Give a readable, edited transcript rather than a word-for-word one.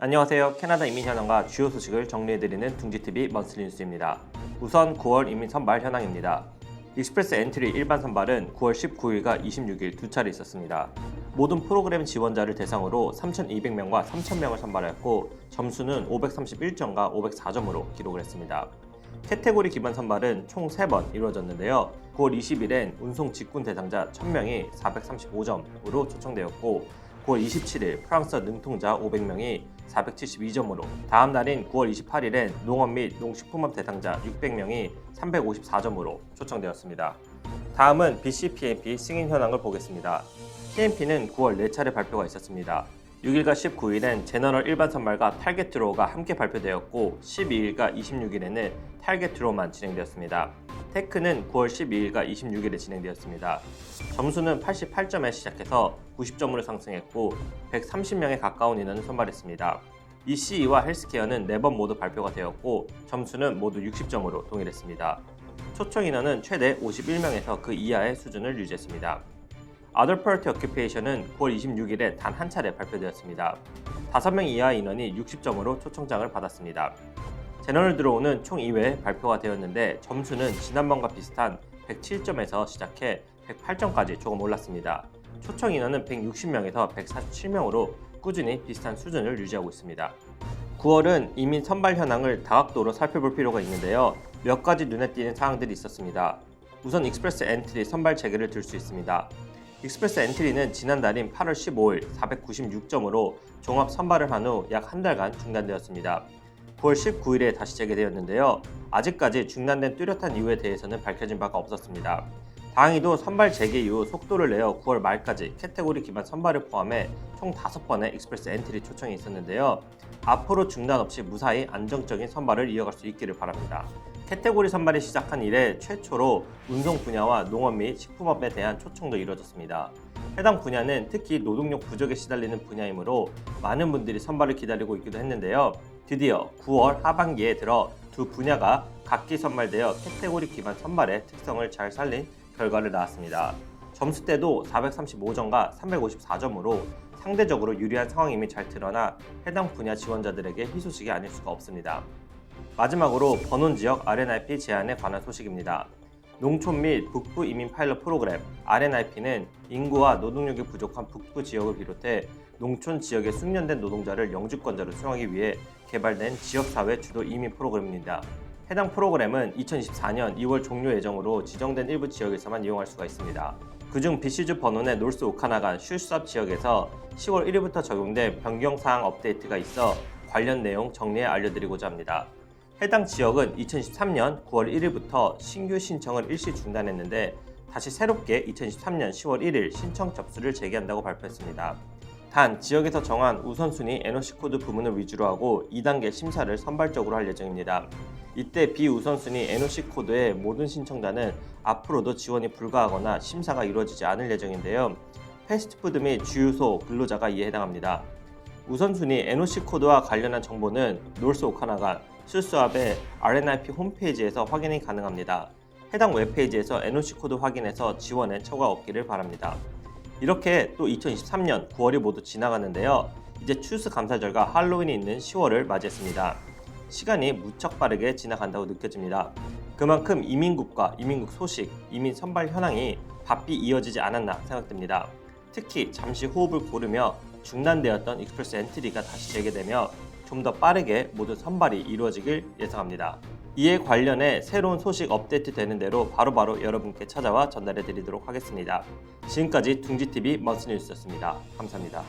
안녕하세요. 캐나다 이민 현황과 주요 소식을 정리해드리는 둥지TV 먼슬리 뉴스입니다. 우선 9월 이민 선발 현황입니다. 익스프레스 엔트리 일반 선발은 9월 19일과 26일 두 차례 있었습니다. 모든 프로그램 지원자를 대상으로 3,200명과 3,000명을 선발하였고 점수는 531점과 504점으로 기록을 했습니다. 카테고리 기반 선발은 총 3번 이루어졌는데요. 9월 20일엔 운송 직군 대상자 1000명이 435점으로 초청되었고 9월 27일 프랑스어 능통자 500명이 472점으로, 다음 날인 9월 28일엔 농업 및 농식품업 대상자 600명이 354점으로 초청되었습니다. 다음은 BC PMP 승인 현황을 보겠습니다. PMP는 9월 4차례 발표가 있었습니다. 6일과 19일엔 제너럴 일반 선발과 타겟 드로우가 함께 발표되었고 12일과 26일에는 타겟 드로우만 진행되었습니다. 테크는 9월 12일과 26일에 진행되었습니다. 점수는 88점에 시작해서 90점으로 상승했고 130명에 가까운 인원을 선발했습니다. ECE와 헬스케어는 4번 모두 발표가 되었고 점수는 모두 60점으로 동일했습니다. 초청 인원은 최대 51명에서 그 이하의 수준을 유지했습니다. Other Priority Occupation은 9월 26일에 단 한 차례 발표되었습니다. 5명 이하 인원이 60점으로 초청장을 받았습니다. 제너럴 드로우는 총 2회 발표가 되었는데 점수는 지난번과 비슷한 107점에서 시작해 108점까지 조금 올랐습니다. 초청 인원은 160명에서 147명으로 꾸준히 비슷한 수준을 유지하고 있습니다. 9월은 이민 선발 현황을 다각도로 살펴볼 필요가 있는데요. 몇 가지 눈에 띄는 사항들이 있었습니다. 우선 익스프레스 엔트리 선발 재개를 들 수 있습니다. 익스프레스 엔트리는 지난달인 8월 15일 496점으로 종합 선발을 한 후 약 한 달간 중단되었습니다. 9월 19일에 다시 재개되었는데요. 아직까지 중단된 뚜렷한 이유에 대해서는 밝혀진 바가 없었습니다. 다행히도 선발 재개 이후 속도를 내어 9월 말까지 카테고리 기반 선발을 포함해 총 5번의 익스프레스 엔트리 초청이 있었는데요. 앞으로 중단 없이 무사히 안정적인 선발을 이어갈 수 있기를 바랍니다. 카테고리 선발이 시작한 이래 최초로 운송 분야와 농업 및 식품업에 대한 초청도 이루어졌습니다. 해당 분야는 특히 노동력 부족에 시달리는 분야이므로 많은 분들이 선발을 기다리고 있기도 했는데요. 드디어 9월 하반기에 들어 두 분야가 각기 선발되어 카테고리 기반 선발의 특성을 잘 살린 결과를 낳았습니다. 점수대도 435점과 354점으로 상대적으로 유리한 상황임이 잘 드러나 해당 분야 지원자들에게 희소식이 아닐 수가 없습니다. 마지막으로 번원지역 RNIP 제한에 관한 소식입니다. 농촌 및 북부 이민 파일럿 프로그램 RNIP는 인구와 노동력이 부족한 북부 지역을 비롯해 농촌 지역의 숙련된 노동자를 영주권자로 수용하기 위해 개발된 지역사회 주도 이민 프로그램입니다. 해당 프로그램은 2024년 2월 종료 예정으로 지정된 일부 지역에서만 이용할 수가 있습니다. 그중 BC주 번원의 노스 오카나간 슈스업 지역에서 10월 1일부터 적용된 변경사항 업데이트가 있어 관련 내용 정리해 알려드리고자 합니다. 해당 지역은 2013년 9월 1일부터 신규 신청을 일시 중단했는데 다시 새롭게 2013년 10월 1일 신청 접수를 재개한다고 발표했습니다. 단, 지역에서 정한 우선순위 NOC 코드 부문을 위주로 하고 2단계 심사를 선발적으로 할 예정입니다. 이때 비우선순위 NOC 코드의 모든 신청자는 앞으로도 지원이 불가하거나 심사가 이루어지지 않을 예정인데요. 패스트푸드 및 주유소 근로자가 이에 해당합니다. 우선순위 NOC 코드와 관련한 정보는 노스 오카나간 슈스왑의 RNIP 홈페이지에서 확인이 가능합니다. 해당 웹페이지에서 NOC 코드 확인해서 지원에 처가 없기를 바랍니다. 이렇게 또 2023년 9월이 모두 지나갔는데요. 이제 추수 감사절과 할로윈이 있는 10월을 맞이했습니다. 시간이 무척 빠르게 지나간다고 느껴집니다. 그만큼 이민국과 이민국 소식, 이민 선발 현황이 바삐 이어지지 않았나 생각됩니다. 특히 잠시 호흡을 고르며 중단되었던 익스프레스 엔트리가 다시 재개되며 좀 더 빠르게 모든 선발이 이루어지길 예상합니다. 이에 관련해 새로운 소식 업데이트 되는 대로 바로바로 여러분께 찾아와 전달해 드리도록 하겠습니다. 지금까지 둥지TV 먼슬리 뉴스였습니다. 감사합니다.